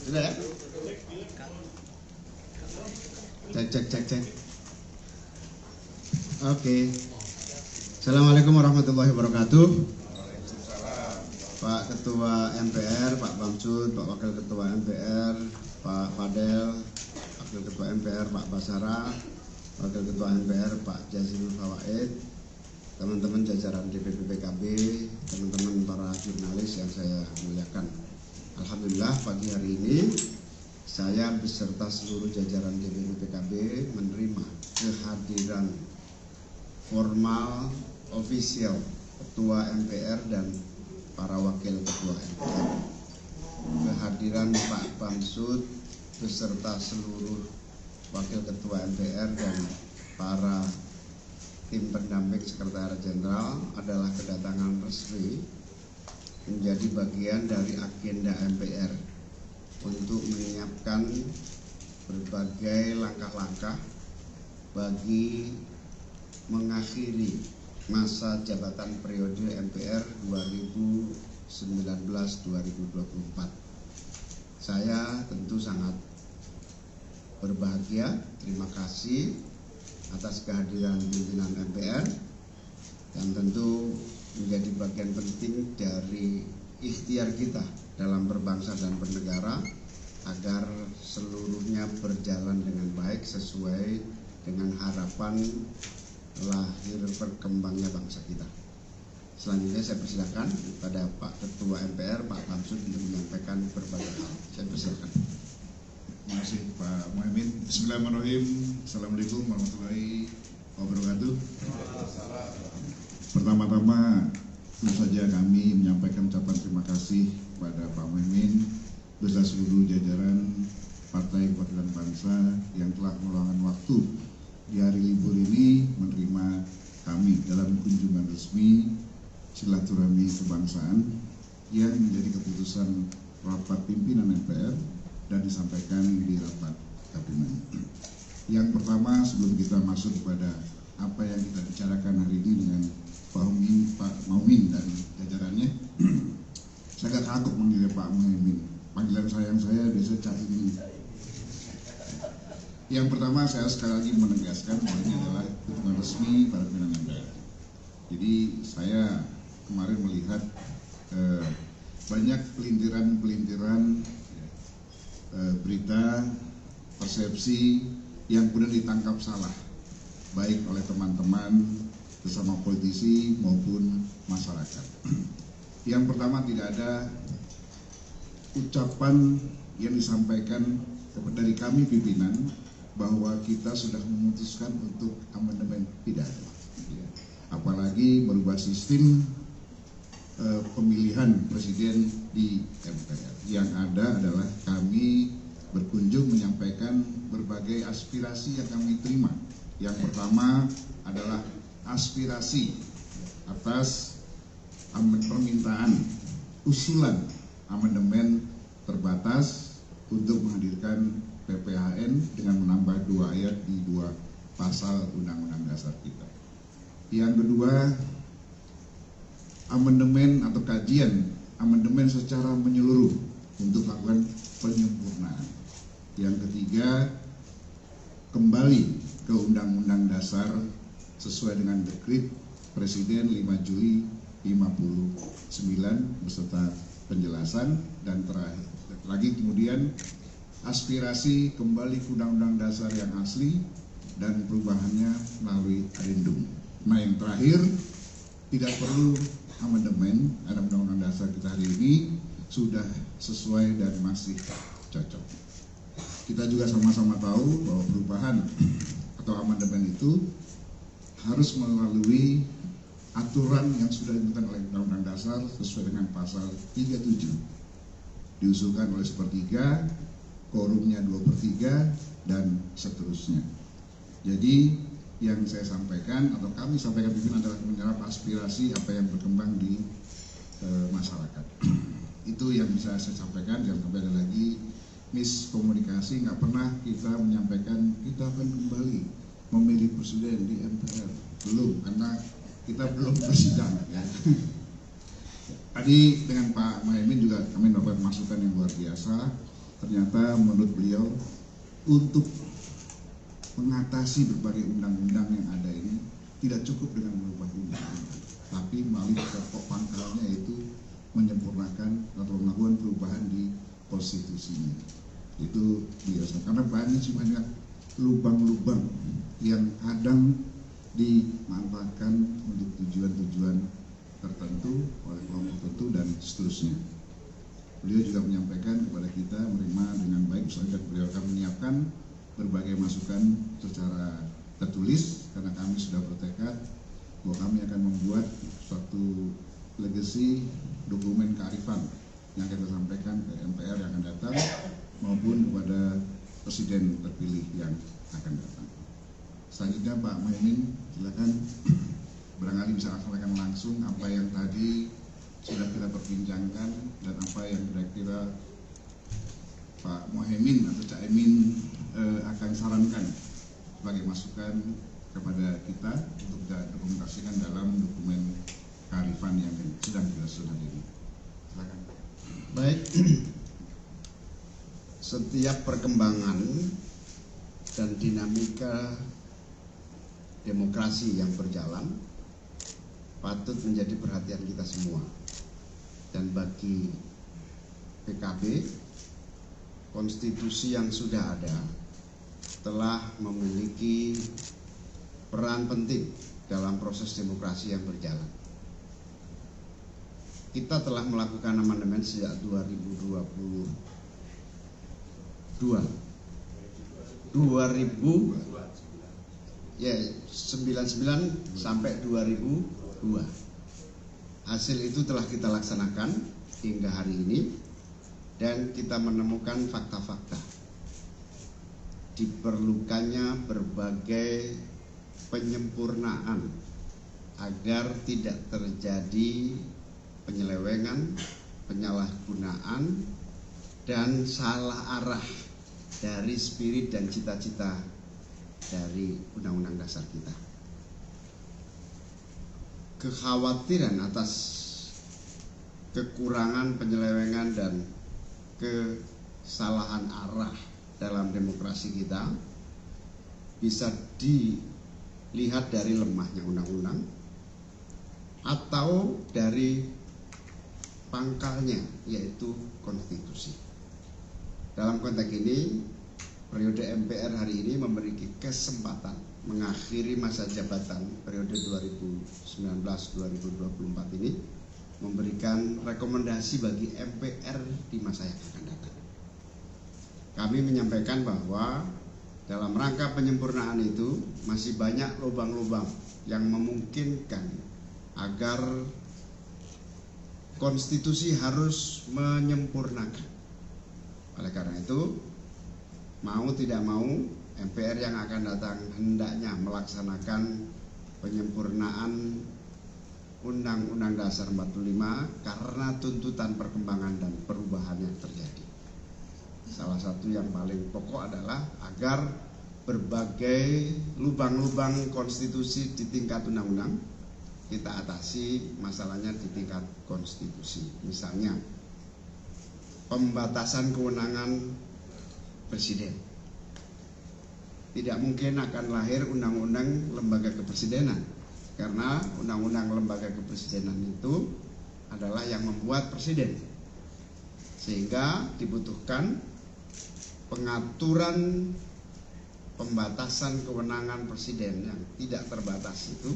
Sudah ya? Cek. Oke. Assalamualaikum warahmatullahi wabarakatuh. Pak Ketua MPR, Pak Bamsud, Pak Wakil Ketua MPR, Pak Fadel, Wakil Ketua MPR, Pak Basara, Wakil Ketua MPR, Pak Jazilul Fawaid, teman-teman jajaran DPP PKB, teman-teman para jurnalis yang saya muliakan. Alhamdulillah pagi hari ini saya beserta seluruh jajaran DPP PKB menerima kehadiran formal official Ketua MPR dan para wakil ketua MPR. Kehadiran Pak Bamsud beserta seluruh wakil ketua MPR dan para tim pendamping Sekretaris Jenderal adalah kedatangan resmi menjadi bagian dari agenda MPR untuk menyiapkan berbagai langkah-langkah bagi mengakhiri masa jabatan periode MPR 2019-2024. Saya tentu sangat berbahagia, terima kasih atas kehadiran pimpinan MPR dan tentu menjadi bagian penting dari ikhtiar kita dalam berbangsa dan bernegara agar seluruhnya berjalan dengan baik sesuai dengan harapan lahir berkembangnya bangsa kita. Selanjutnya saya persilakan kepada Pak Ketua MPR, Pak Bamsud untuk menyampaikan berbagai hal. Saya persilakan. Terima kasih Pak Muhammad. Bismillahirrahmanirrahim. Assalamualaikum warahmatullahi wabarakatuh. Pertama-tama tentu saja kami menyampaikan ucapan terima kasih kepada Pak Muhammad beserta seluruh jajaran Partai Kebangkitan Bangsa yang telah meluangkan waktu di hari libur ini menerima kami dalam kunjungan resmi silaturahmi kebangsaan yang menjadi keputusan rapat pimpinan MPR dan disampaikan di rapat kabinet. Yang pertama, sebelum kita masuk kepada apa yang kita bicarakan hari ini dengan Pak Muhammad dan jajarannya, saya agak kagok manggilnya Pak Muhammad. Panggilan sayang saya biasa Caimin. Yang pertama, saya sekali lagi menegaskan bahwa ini adalah kunjungan resmi para pimpinan MPR. Jadi saya kemarin melihat banyak pelintiran berita, persepsi yang kemudian ditangkap salah, baik oleh teman-teman bersama politisi maupun masyarakat. Yang pertama, tidak ada ucapan yang disampaikan dari kami pimpinan bahwa kita sudah memutuskan untuk amandemen, tidak ada. Apalagi merubah sistem pemilihan presiden di MPR. Yang ada adalah kami berkunjung menyampaikan berbagai aspirasi yang kami terima. Yang pertama adalah aspirasi atas permintaan usulan amandemen terbatas untuk menghadirkan PPHN dengan menambah 2 ayat di 2 pasal Undang-Undang Dasar kita. Yang kedua, amandemen atau kajian amandemen secara menyeluruh untuk melakukan penyempurnaan. Yang ketiga, kembali ke Undang-Undang Dasar sesuai dengan dekret Presiden 5 Juli 59 beserta penjelasan. Dan terakhir lagi kemudian aspirasi kembali ke Undang-Undang Dasar yang asli dan perubahannya melalui adendum. Nah, yang terakhir, tidak perlu amandemen, ada Undang-Undang Dasar kita hari ini sudah sesuai dan masih cocok. Kita juga sama-sama tahu bahwa perubahan atau amandemen itu harus melalui aturan yang sudah ditentukan oleh Undang-Undang Dasar sesuai dengan pasal 37. Diusulkan oleh sepertiga, quorumnya 2/3 dan seterusnya. Jadi yang saya sampaikan atau kami sampaikan pimpinan adalah menyerap aspirasi apa yang berkembang di masyarakat. Itu yang bisa saya sampaikan. Jangan sampai ada lagi miskomunikasi. Nggak pernah kita menyampaikan kita akan kembali memilih presiden di MPR. Belum, karena kita belum bersidang. Ya. Tadi dengan Pak Muhammad juga kami dapat masukan yang luar biasa ternyata menurut beliau untuk mengatasi berbagai undang-undang yang ada ini tidak cukup dengan mengubah undang-undang, tapi melalui pokok pangkalnya yaitu menyempurnakan atau melakukan perubahan di konstitusinya. Itu biasa karena banyak lubang-lubang yang kadang dimanfaatkan untuk tujuan-tujuan tertentu oleh kelompok tertentu dan seterusnya. Beliau juga menyampaikan kepada kita menerima dengan baik, misalnya beliau akan menyiapkan berbagai masukan secara tertulis karena kami sudah bertekad bahwa kami akan membuat suatu legacy dokumen kearifan yang kita sampaikan ke MPR yang akan datang maupun kepada presiden terpilih yang akan datang. Selanjutnya Pak Mohaimin, silakan barangkali bisa sampaikan langsung apa yang tadi sudah kita perbincangkan dan apa yang kira-kira Pak Mohaimin atau Cak Emin akan sarankan sebagai masukan kepada kita untuk kita dokumentasikan dalam dokumen kearifan yang sedang kita susun hari ini. Silakan. Baik, setiap perkembangan dan dinamika demokrasi yang berjalan patut menjadi perhatian kita semua. Dan bagi PKB, konstitusi yang sudah ada telah memiliki peran penting dalam proses demokrasi yang berjalan. Kita telah melakukan amandemen sejak 2022 99 sampai 2002. Hasil itu telah kita laksanakan hingga hari ini dan kita menemukan fakta-fakta diperlukannya berbagai penyempurnaan agar tidak terjadi penyelewengan, penyalahgunaan, dan salah arah dari spirit dan cita-cita dari Undang-Undang Dasar kita. Kekhawatiran atas kekurangan, penyelewengan, dan kesalahan arah dalam demokrasi kita bisa dilihat dari lemahnya undang-undang atau dari pangkalnya, yaitu konstitusi. Dalam konteks ini, periode MPR hari ini memiliki kesempatan mengakhiri masa jabatan periode 2019-2024 ini, memberikan rekomendasi bagi MPR di masa yang akan datang. Kami menyampaikan bahwa dalam rangka penyempurnaan itu masih banyak lubang-lubang yang memungkinkan agar konstitusi harus menyempurnakan. Oleh karena itu, mau tidak mau, MPR yang akan datang hendaknya melaksanakan penyempurnaan Undang-Undang Dasar 45 karena tuntutan perkembangan dan perubahan yang terjadi. Salah satu yang paling pokok adalah agar berbagai lubang-lubang konstitusi di tingkat undang-undang kita atasi masalahnya di tingkat konstitusi. Misalnya, pembatasan kewenangan presiden. Tidak mungkin akan lahir undang-undang lembaga kepresidenan karena undang-undang lembaga kepresidenan itu adalah yang membuat presiden, sehingga dibutuhkan pengaturan pembatasan kewenangan presiden yang tidak terbatas itu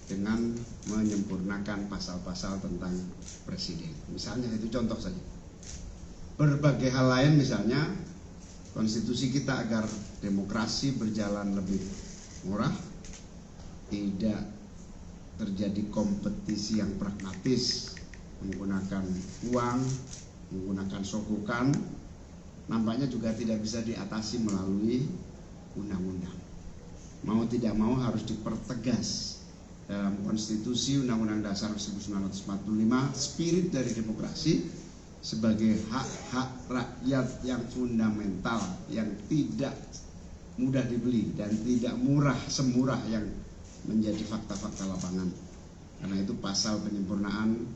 dengan menyempurnakan pasal-pasal tentang presiden. Misalnya itu contoh saja. Berbagai hal lain, misalnya konstitusi kita agar demokrasi berjalan lebih murah, tidak terjadi kompetisi yang pragmatis menggunakan uang, menggunakan sogokan, nampaknya juga tidak bisa diatasi melalui undang-undang. Mau tidak mau harus dipertegas dalam konstitusi Undang-Undang Dasar 1945 spirit dari demokrasi sebagai hak-hak rakyat yang fundamental, yang tidak mudah dibeli dan tidak murah semurah yang menjadi fakta-fakta lapangan. Karena itu pasal penyempurnaan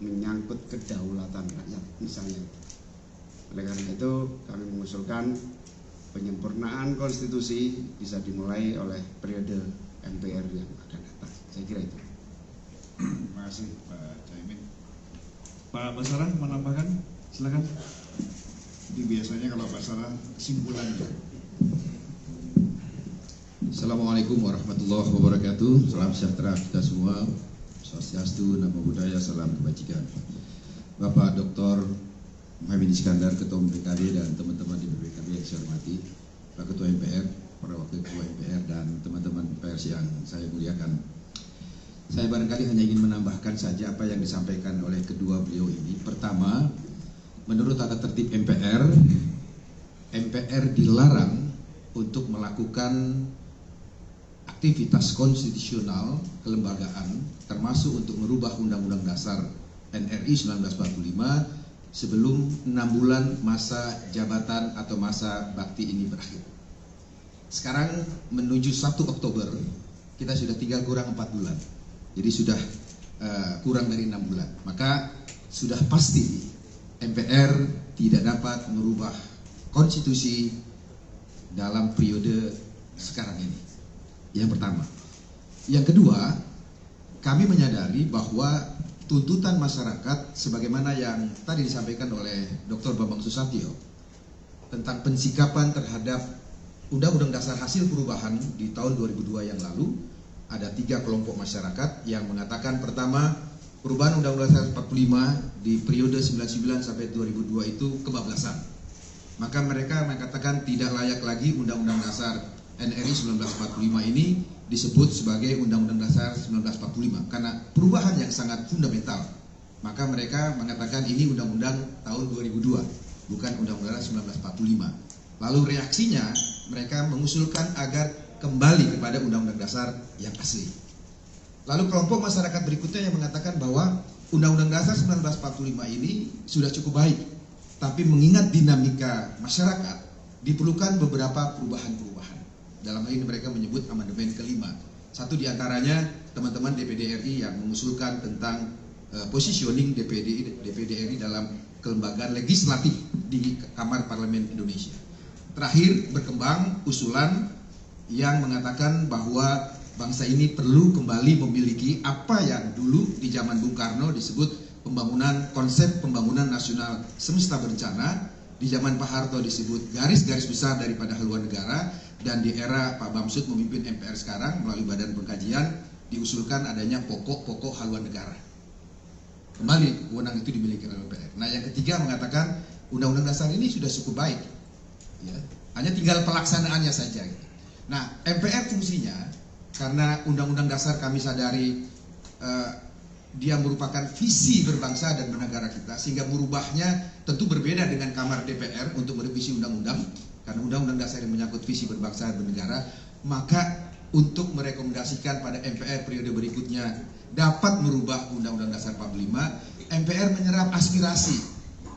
menyangkut kedaulatan rakyat misalnya. Oleh karena itu kami mengusulkan penyempurnaan konstitusi bisa dimulai oleh periode MPR yang akan datang. Saya kira itu. Terima kasih Pak Caimin. Pak Basarah menambahkan, silakan. Jadi biasanya kalau Basarah kesimpulannya. Assalamualaikum warahmatullahi wabarakatuh. Salam sejahtera kita semua. Swastiastu, Namo Buddhaya, salam kebajikan. Bapak Dr. Muhaimin Iskandar, Ketua BPKB dan teman-teman di BPKB yang saya hormati, Pak Ketua MPR, para Wakil Ketua MPR dan teman-teman pers yang saya muliakan. Saya barangkali hanya ingin menambahkan saja apa yang disampaikan oleh kedua beliau ini. Pertama, menurut tata tertib MPR dilarang untuk melakukan aktivitas konstitusional kelembagaan, termasuk untuk merubah Undang-Undang Dasar NRI 1945 sebelum 6 bulan masa jabatan atau masa bakti ini berakhir. Sekarang menuju 1 Oktober, kita sudah tinggal kurang 4 bulan. Jadi sudah kurang dari 6 bulan. Maka sudah pasti MPR tidak dapat merubah konstitusi dalam periode sekarang ini. Yang pertama. Yang kedua, kami menyadari bahwa tuntutan masyarakat sebagaimana yang tadi disampaikan oleh Dr. Bambang Susatyo tentang pensikapan terhadap Undang-Undang Dasar hasil perubahan di tahun 2002 yang lalu, ada 3 kelompok masyarakat yang mengatakan pertama, perubahan Undang-Undang Dasar 45 di periode 99 sampai 2002 itu kebablasan. Maka mereka mengatakan tidak layak lagi Undang-Undang Dasar NRI 1945 ini disebut sebagai Undang-Undang Dasar 1945 karena perubahan yang sangat fundamental. Maka mereka mengatakan ini Undang-Undang tahun 2002, bukan Undang-Undang Dasar 1945. Lalu reaksinya mereka mengusulkan agar kembali kepada Undang-Undang Dasar yang asli. Lalu kelompok masyarakat berikutnya yang mengatakan bahwa Undang-Undang Dasar 1945 ini sudah cukup baik, tapi mengingat dinamika masyarakat diperlukan beberapa perubahan-perubahan. Dalam hal ini mereka menyebut amandemen kelima. Satu diantaranya teman-teman DPD RI yang mengusulkan tentang positioning DPD RI dalam kelembagaan legislatif di Kamar Parlemen Indonesia. Terakhir berkembang usulan yang mengatakan bahwa bangsa ini perlu kembali memiliki apa yang dulu di zaman Bung Karno disebut konsep pembangunan nasional semesta berencana, di zaman Pak Harto disebut garis-garis besar daripada haluan negara, dan di era Pak Bamsud memimpin MPR sekarang melalui Badan Pengkajian diusulkan adanya pokok-pokok haluan negara. Kembali wewenang itu dimiliki oleh MPR. Nah, yang ketiga mengatakan Undang-Undang Dasar ini sudah cukup baik, ya, hanya tinggal pelaksanaannya saja. Nah, MPR fungsinya karena Undang-Undang Dasar kami sadari dia merupakan visi berbangsa dan bernegara kita, sehingga merubahnya tentu berbeda dengan Kamar DPR untuk merevisi undang-undang, karena Undang-Undang Dasar yang menyangkut visi berbangsa dan bernegara. Maka untuk merekomendasikan pada MPR periode berikutnya dapat merubah Undang-Undang Dasar 45, MPR menyerap aspirasi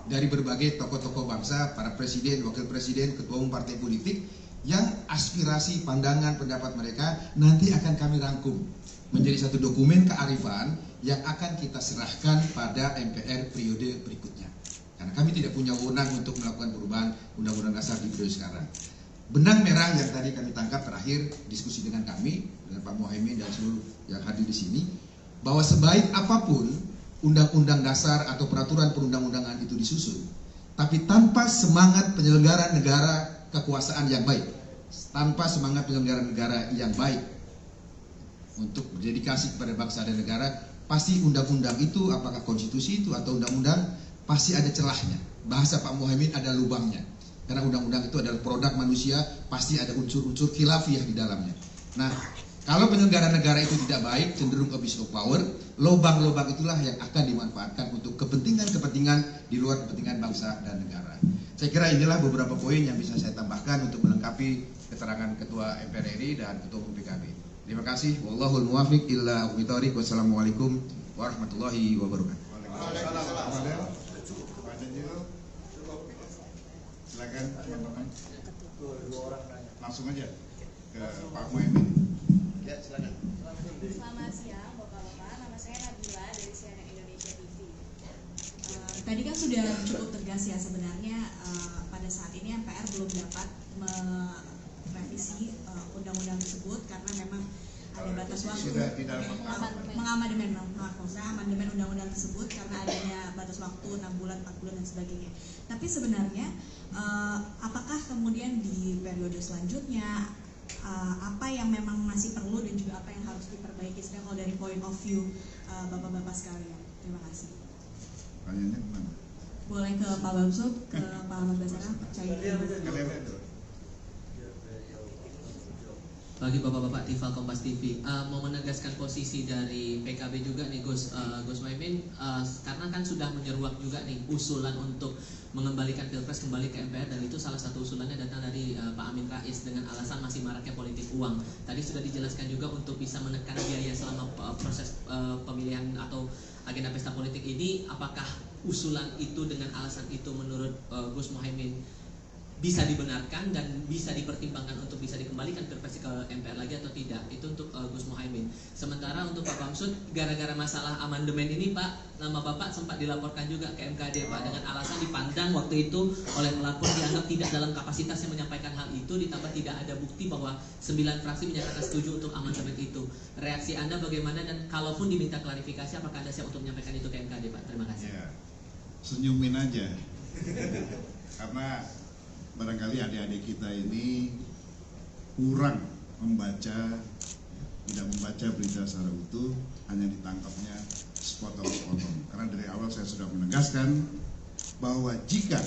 dari berbagai tokoh-tokoh bangsa, para presiden, wakil presiden, ketua umum partai politik, yang aspirasi, pandangan, pendapat mereka nanti akan kami rangkum menjadi satu dokumen kearifan yang akan kita serahkan pada MPR periode berikutnya. Karena kami tidak punya wewenang untuk melakukan perubahan Undang-Undang Dasar di periode sekarang. Benang merah yang tadi kami tangkap terakhir diskusi dengan kami, dengan Pak Muhaimin dan seluruh yang hadir di sini, bahwa sebaik apapun Undang-Undang Dasar atau peraturan perundang-undangan itu disusun, tapi tanpa semangat penyelenggara negara kekuasaan yang baik, tanpa semangat penyelenggara negara yang baik untuk berdedikasi kepada bangsa dan negara, pasti undang-undang itu, apakah konstitusi itu atau undang-undang, pasti ada celahnya. Bahasa Pak Muhaimin ada lubangnya, karena undang-undang itu adalah produk manusia, pasti ada unsur-unsur khilafiyah di dalamnya. Nah, kalau penyelenggara negara itu tidak baik, cenderung abuse of power, lubang-lubang itulah yang akan dimanfaatkan untuk kepentingan-kepentingan di luar kepentingan bangsa dan negara. Saya kira inilah beberapa poin yang bisa saya tambahkan untuk melengkapi keterangan Ketua MPR RI dan Ketua Umum PKB. Terima kasih. Wallahul muwaffiq illa a'la. Wassalamualaikum warahmatullahi wabarakatuh. Silakan teman-teman. Langsung aja ke Pak Muhaimin. Ya, silakan. Selamat siang Bapak-Bapak, nama saya Nabila dari CNN Indonesia TV. Tadi kan sudah cukup tegas ya sebenarnya pada saat ini MPR belum dapat merevisi undang-undang tersebut karena memang ada batas waktu mengamandemen amandemen undang-undang tersebut karena adanya batas waktu 6 bulan, 4 bulan dan sebagainya. Tapi sebenarnya apakah kemudian di periode selanjutnya apa yang memang masih perlu dan juga apa yang harus diperbaiki sekarang kalau dari point of view bapak-bapak sekalian? Terima kasih. Pertanyaannya kemana? Boleh ke Pak Bamsud, ke Pak Ahmad Basara, Bagi bapak-bapak Tifal Kompas TV, mau menegaskan posisi dari PKB juga nih Gus Muhaimin, karena kan sudah menyeruak juga nih usulan untuk mengembalikan Pilpres kembali ke MPR, dan itu salah satu usulannya datang dari Pak Amin Rais dengan alasan masih maraknya politik uang. Tadi sudah dijelaskan juga untuk bisa menekan biaya selama proses pemilihan atau agenda pesta politik ini. Apakah usulan itu dengan alasan itu menurut Gus Muhaimin bisa dibenarkan dan bisa dipertimbangkan untuk bisa dikembalikan Pilpres ke MPR lagi atau tidak? Itu untuk Gus Muhaimin. Sementara untuk Pak Bamsud, gara-gara masalah amandemen ini Pak, nama Bapak sempat dilaporkan juga ke MKD Pak, dengan alasan dipandang waktu itu oleh pelapor dianggap tidak dalam kapasitasnya menyampaikan hal itu, ditambah tidak ada bukti bahwa 9 fraksi menyatakan setuju untuk amandemen itu. Reaksi Anda bagaimana, dan kalaupun diminta klarifikasi apakah Anda siap untuk menyampaikan itu ke MKD Pak? Terima kasih. Ya, senyumin aja karena barangkali adik-adik kita ini kurang membaca, tidak membaca berita secara utuh, hanya ditangkapnya sepotong-sepotong. Karena dari awal saya sudah menegaskan bahwa jika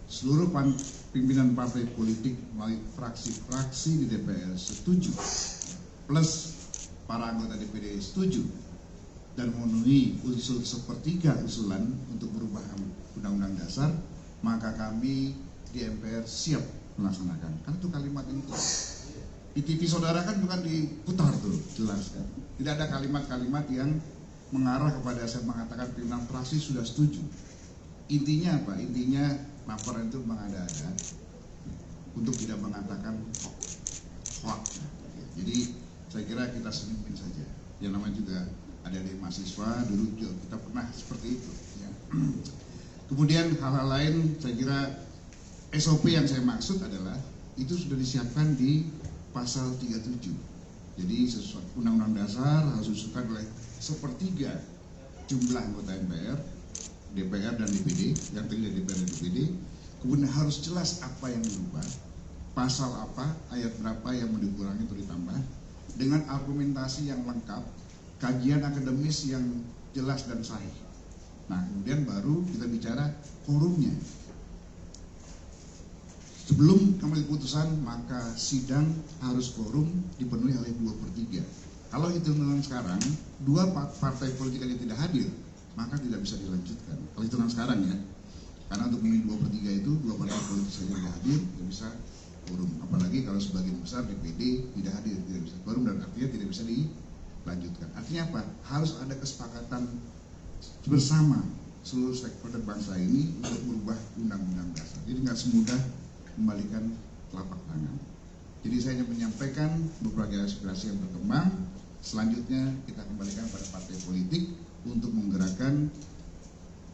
seluruh pimpinan partai politik melalui fraksi-fraksi di DPR setuju, plus para anggota DPD setuju, dan memenuhi unsur sepertiga usulan untuk berubah Undang-Undang Dasar, maka kami di MPR siap melaksanakan. Kan itu kalimat itu di TV saudara kan bukan diputar tuh, jelas kan. Tidak ada kalimat-kalimat yang mengarah kepada saya mengatakan pimpinan fraksi sudah setuju. Intinya apa? Intinya laporan itu mengada-ada untuk tidak mengatakan hoax. Jadi saya kira kita senyumin saja. Yang namanya juga ada dari mahasiswa dulu juga kita pernah seperti itu. Ya. Kemudian hal-hal lain saya kira SOP yang saya maksud adalah itu sudah disiapkan di pasal 37. Jadi sesuatu Undang-Undang Dasar harus disusun oleh sepertiga jumlah anggota MPR, DPR dan DPD, yang terdiri dari DPR dan DPD. Kemudian harus jelas apa yang dirubah, pasal apa, ayat berapa yang mau dikurangi atau ditambah, dengan argumentasi yang lengkap, kajian akademis yang jelas dan sahih. Nah, kemudian baru kita bicara forumnya. Sebelum kembali putusan, maka sidang harus quorum dipenuhi oleh 2/3. Kalau hitungan sekarang, 2 partai politik yang tidak hadir, maka tidak bisa dilanjutkan. Kalau hitungan sekarang ya, karena untuk memilih 2/3 itu 2 partai politik saja tidak hadir, tidak bisa quorum. Apalagi kalau sebagian besar DPD tidak hadir, tidak bisa quorum, dan artinya tidak bisa dilanjutkan. Artinya apa? Harus ada kesepakatan bersama seluruh stakeholder bangsa ini untuk merubah Undang-Undang Dasar. Jadi nggak semudah kembalikan telapak tangan. Jadi saya hanya menyampaikan beberapa aspirasi yang berkembang. Selanjutnya kita kembalikan pada partai politik untuk menggerakkan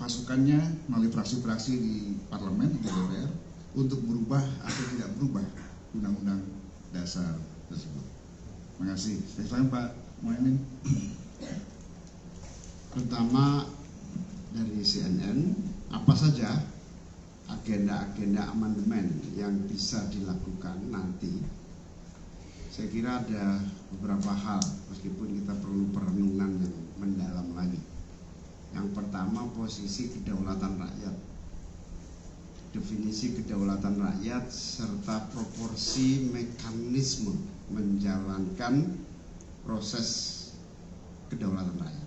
pasukannya melalui fraksi-fraksi di parlemen, di DPR, untuk berubah atau tidak berubah Undang-Undang Dasar tersebut. Terima kasih. Silakan Pak Muhaimin. Pertama dari CNN, apa saja agenda-agenda amandemen yang bisa dilakukan nanti? Saya kira ada beberapa hal, meskipun kita perlu perenungan yang mendalam lagi. Yang pertama, posisi kedaulatan rakyat, definisi kedaulatan rakyat serta proporsi mekanisme menjalankan proses kedaulatan rakyat.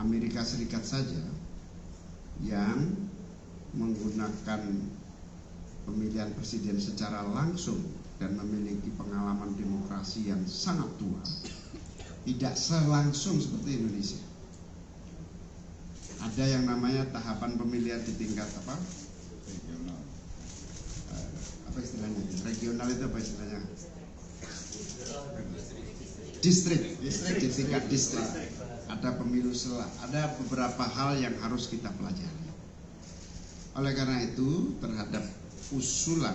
Amerika Serikat saja yang menggunakan pemilihan presiden secara langsung dan memiliki pengalaman demokrasi yang sangat tua, tidak selangsung seperti Indonesia. Ada yang namanya tahapan pemilihan di tingkat apa? Regional. Apa istilahnya? Regional itu apa istilahnya? Distrik, di tingkat distrik. ada pemilu ada beberapa hal yang harus kita pelajari. Oleh karena itu, terhadap usulan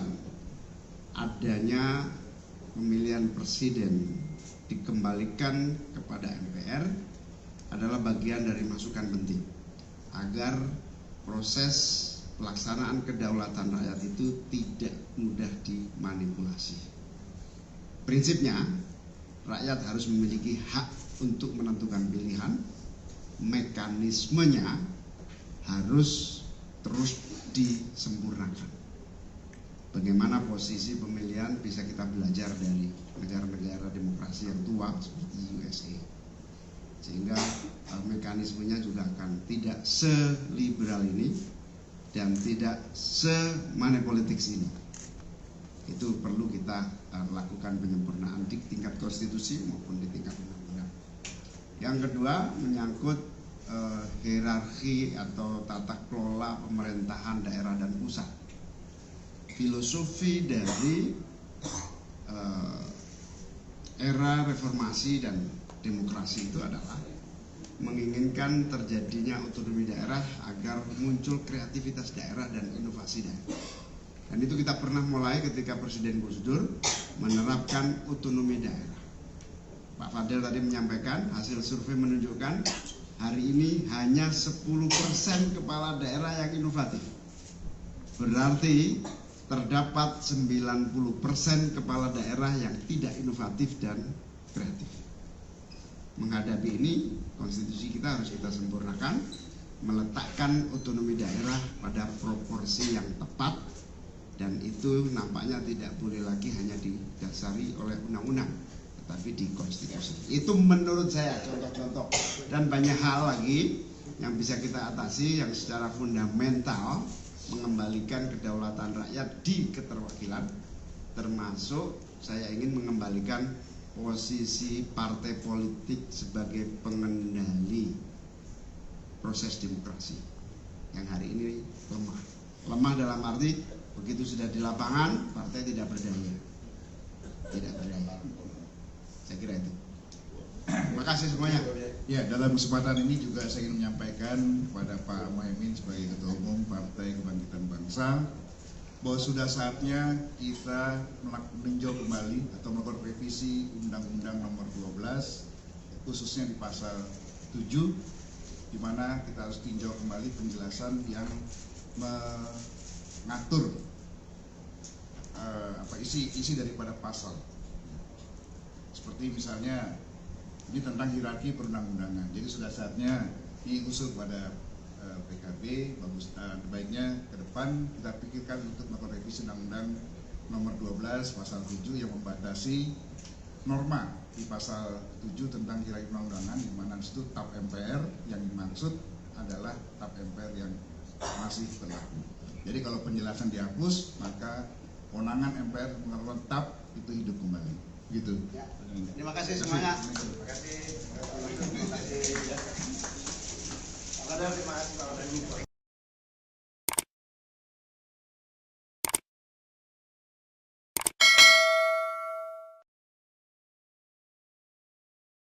adanya pemilihan presiden dikembalikan kepada MPR adalah bagian dari masukan penting agar proses pelaksanaan kedaulatan rakyat itu tidak mudah dimanipulasi. Prinsipnya, rakyat harus memiliki hak untuk menentukan pilihan, mekanismenya harus terus disempurnakan. Bagaimana posisi pemilihan bisa kita belajar dari negara-negara demokrasi yang tua seperti USA. Sehingga mekanismenya juga akan tidak seliberal ini dan tidak semanipolitik ini. Itu perlu kita lakukan penyempurnaan di tingkat konstitusi maupun di tingkat undang-undang. Yang kedua, menyangkut hierarki atau tata kelola pemerintahan daerah dan pusat. Filosofi dari era reformasi dan demokrasi itu adalah menginginkan terjadinya otonomi daerah agar muncul kreativitas daerah dan inovasi daerah. Dan itu kita pernah mulai ketika Presiden Gus Dur menerapkan otonomi daerah. Pak Fadel tadi menyampaikan hasil survei menunjukkan hari ini hanya 10% kepala daerah yang inovatif. Berarti terdapat 90% kepala daerah yang tidak inovatif dan kreatif. Menghadapi ini, konstitusi kita harus kita sempurnakan, meletakkan otonomi daerah pada proporsi yang tepat, dan itu nampaknya tidak boleh lagi hanya didasari oleh undang-undang, tetapi di konstitusi. Itu menurut saya contoh-contoh, dan banyak hal lagi yang bisa kita atasi yang secara fundamental mengembalikan kedaulatan rakyat di keterwakilan, termasuk saya ingin mengembalikan posisi partai politik sebagai pengendali proses demokrasi yang hari ini lemah. Lemah dalam arti begitu sudah di lapangan partai tidak berdaya. Saya kira itu. Terima kasih semuanya. Ya, dalam kesempatan ini juga saya ingin menyampaikan kepada Pak Mohaimin sebagai Ketua Umum Partai Kebangkitan Bangsa bahwa sudah saatnya kita meninjau kembali atau melakukan revisi Undang-Undang Nomor 12 khususnya di pasal 7, di mana kita harus tinjau kembali penjelasan yang mengatur isi daripada pasal. Seperti misalnya ini tentang hierarki perundang-undangan. Jadi sudah saatnya ini usul pada PKB, baiknya ke depan kita pikirkan untuk melakukan revisi Undang-Undang Nomor 12 Pasal 7 yang membatasi norma di Pasal 7 tentang hierarki perundang-undangan, di mana itu TAP MPR yang dimaksud adalah TAP MPR yang masih berlaku. Jadi kalau penjelasan dihapus, maka kewenangan MPR mengeluarkan TAP itu hidup kembali. Gitu. Ya. Terima kasih semuanya. Terima kasih. Terima kasih. Terima kasih.